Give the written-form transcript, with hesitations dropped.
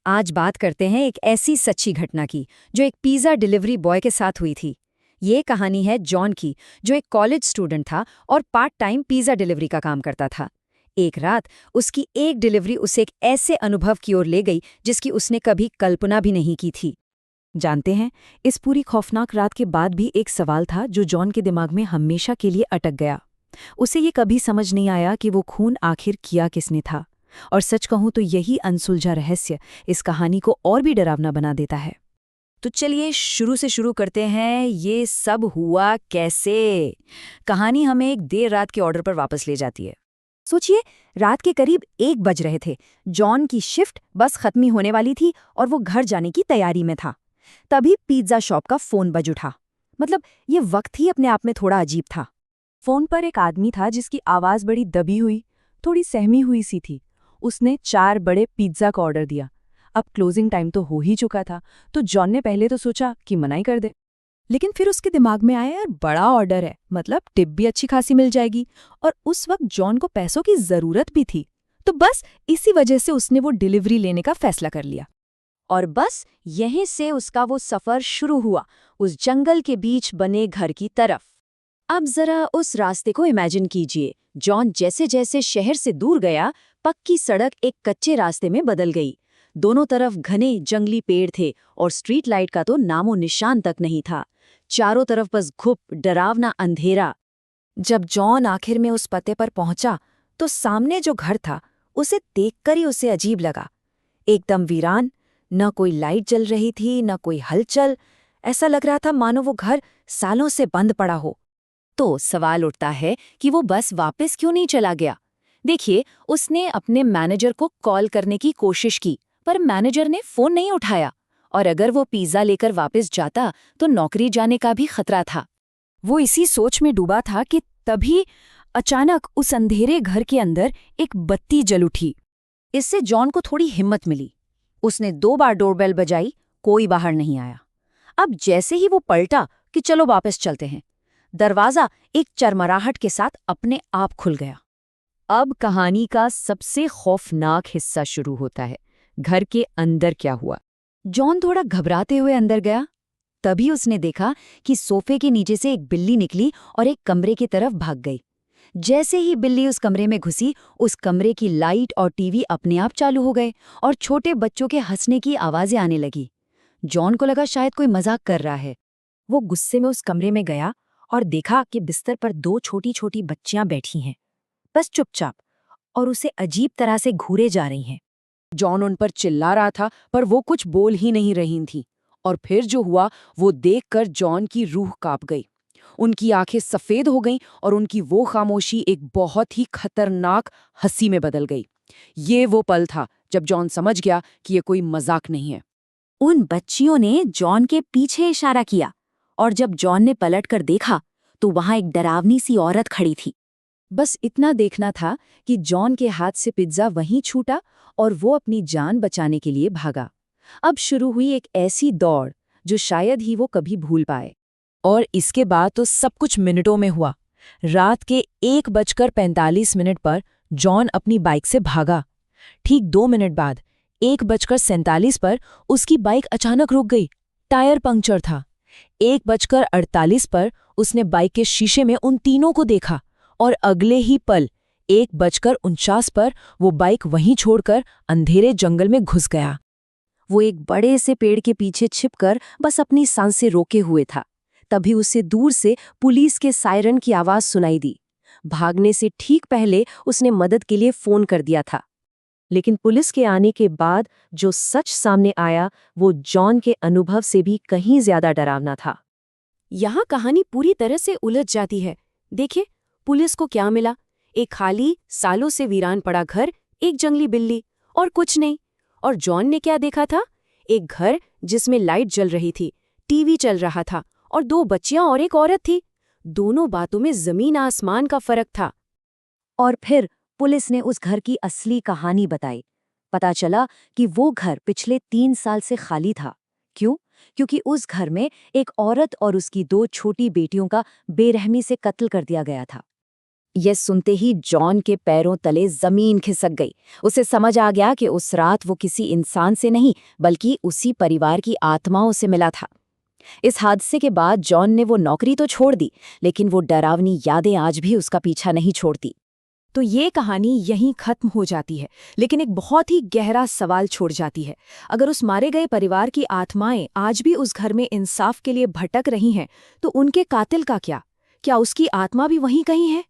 आज बात करते हैं एक ऐसी सच्ची घटना की जो एक पिज़्ज़ा डिलीवरी बॉय के साथ हुई थी। ये कहानी है जॉन की, जो एक कॉलेज स्टूडेंट था और पार्ट टाइम पिज़्ज़ा डिलीवरी का काम करता था। एक रात उसकी एक डिलीवरी उसे एक ऐसे अनुभव की ओर ले गई जिसकी उसने कभी कल्पना भी नहीं की थी। जानते हैं, इस पूरी खौफनाक रात के बाद भी एक सवाल था जो जॉन के दिमाग में हमेशा के लिए अटक गया। उसे ये कभी समझ नहीं आया कि वो खून आखिर किया किसने था। और सच कहूं तो यही अनसुलझा रहस्य इस कहानी को और भी डरावना बना देता है। तो चलिए शुरू से शुरू करते हैं, ये सब हुआ कैसे। कहानी हमें एक देर रात के ऑर्डर पर वापस ले जाती है। सोचिए, रात के करीब 1 बज रहे थे। जॉन की शिफ्ट बस खत्म ही होने वाली थी और वो घर जाने की तैयारी में था। तभी पिज्जा शॉप का फोन बज उठा। मतलब ये वक्त ही अपने आप में थोड़ा अजीब था। फोन पर एक आदमी था जिसकी आवाज बड़ी दबी हुई, थोड़ी सहमी हुई सी थी। उसने 4 बड़े पिज्जा का ऑर्डर दिया। अब क्लोजिंग टाइम तो हो ही चुका था, तो जॉन ने पहले तो सोचा कि मना ही कर दे। लेकिन फिर उसके दिमाग में आया, यार बड़ा ऑर्डर है, मतलब टिप भी अच्छी खासी मिल जाएगी। और उस वक्त जॉन को पैसों की जरूरत भी थी। तो बस इसी वजह से उसने वो डिलीवरी लेने का फैसला कर लिया। और बस यहीं से उसका वो सफर शुरू हुआ, उस जंगल के बीच बने घर की तरफ। अब जरा उस रास्ते को इमेजिन कीजिए। जॉन जैसे जैसे शहर से दूर गया, पक्की सड़क एक कच्चे रास्ते में बदल गई। दोनों तरफ घने जंगली पेड़ थे और स्ट्रीट लाइट का तो नामो निशान तक नहीं था। चारों तरफ बस घुप, डरावना अंधेरा। जब जॉन आखिर में उस पते पर पहुंचा, तो सामने जो घर था उसे देखकर ही उसे अजीब लगा। एकदम वीरान, न कोई लाइट जल रही थी, न कोई हलचल। ऐसा लग रहा था मानो वो घर सालों से बंद पड़ा हो। तो सवाल उठता है कि वो बस वापस क्यों नहीं चला गया। देखिए, उसने अपने मैनेजर को कॉल करने की कोशिश की, पर मैनेजर ने फोन नहीं उठाया। और अगर वो पिज्जा लेकर वापस जाता तो नौकरी जाने का भी खतरा था। वो इसी सोच में डूबा था कि तभी अचानक उस अंधेरे घर के अंदर एक बत्ती जल उठी। इससे जॉन को थोड़ी हिम्मत मिली। उसने 2 बार डोरबेल बजाई, कोई बाहर नहीं आया। अब जैसे ही वो पलटा कि चलो वापस चलते हैं, दरवाजा एक चरमराहट के साथ अपने आप खुल गया। अब कहानी का सबसे खौफनाक हिस्सा शुरू होता है। घर के अंदर क्या हुआ। जॉन थोड़ा घबराते हुए अंदर गया। तभी उसने देखा कि सोफे के नीचे से एक बिल्ली निकली और एक कमरे की तरफ भाग गई। जैसे ही बिल्ली उस कमरे में घुसी, उस कमरे की लाइट और टीवी अपने आप चालू हो गए और छोटे बच्चों के हंसने की आवाजें आने लगी। जॉन को लगा शायद कोई मजाक कर रहा है। वो गुस्से में उस कमरे में गया और देखा कि बिस्तर पर 2 छोटी छोटी बच्चियां बैठी हैं, बस चुपचाप, और उसे अजीब तरह से घूरे जा रही हैं। जॉन उन पर चिल्ला रहा था, पर वो कुछ बोल ही नहीं रही थी। और फिर जो हुआ वो देखकर जॉन की रूह कांप गई। उनकी आंखें सफेद हो गईं और उनकी वो खामोशी एक बहुत ही खतरनाक हंसी में बदल गई। ये वो पल था जब जॉन समझ गया कि ये कोई मजाक नहीं है। उन बच्चियों ने जॉन के पीछे इशारा किया, और जब जॉन ने पलटकर देखा तो वहां एक डरावनी सी औरत खड़ी थी। बस इतना देखना था कि जॉन के हाथ से पिज्जा वहीं छूटा और वो अपनी जान बचाने के लिए भागा। अब शुरू हुई एक ऐसी दौड़ जो शायद ही वो कभी भूल पाए। और इसके बाद तो सब कुछ मिनटों में हुआ। रात के 1:45 पर जॉन अपनी बाइक से भागा। ठीक 2 मिनट बाद 1:47 पर उसकी बाइक अचानक रुक गई। टायर पंक्चर था। 1:48 पर उसने बाइक के शीशे में उन तीनों को देखा और अगले ही पल 1:49 पर वो बाइक वहीं छोड़कर अंधेरे जंगल में घुस गया। वो एक बड़े से पेड़ के पीछे छिपकर बस अपनी सांसें रोके हुए था। तभी उसे दूर से पुलिस के सायरन की आवाज सुनाई दी। भागने से ठीक पहले उसने मदद के लिए फोन कर दिया था। लेकिन पुलिस के आने के बाद जो सच सामने आया वो जॉन के अनुभव से भी कहीं ज्यादा डरावना था। यहाँ कहानी पूरी तरह से उलझ जाती है। देखिए, पुलिस को क्या मिला? एक खाली, सालों से वीरान पड़ा घर, एक जंगली बिल्ली, और कुछ नहीं। और जॉन ने क्या देखा था? एक घर जिसमें लाइट जल रही थी, टीवी चल रहा था, और 2 बच्चियां और एक औरत थी। दोनों बातों में जमीन आसमान का फर्क था। और फिर पुलिस ने उस घर की असली कहानी बताई। पता चला कि वो घर पिछले 3 साल से खाली था। क्यों? क्योंकि उस घर में एक औरत और उसकी 2 छोटी बेटियों का बेरहमी से कत्ल कर दिया गया था। यह सुनते ही जॉन के पैरों तले जमीन खिसक गई। उसे समझ आ गया कि उस रात वो किसी इंसान से नहीं बल्कि उसी परिवार की आत्माओं से मिला था। इस हादसे के बाद जॉन ने वो नौकरी तो छोड़ दी, लेकिन वो डरावनी यादें आज भी उसका पीछा नहीं छोड़ती। तो ये कहानी यहीं खत्म हो जाती है, लेकिन एक बहुत ही गहरा सवाल छोड़ जाती है। अगर उस मारे गए परिवार की आत्माएं आज भी उस घर में इंसाफ के लिए भटक रही हैं, तो उनके कातिल का क्या? क्या उसकी आत्मा भी वहीं कहीं है?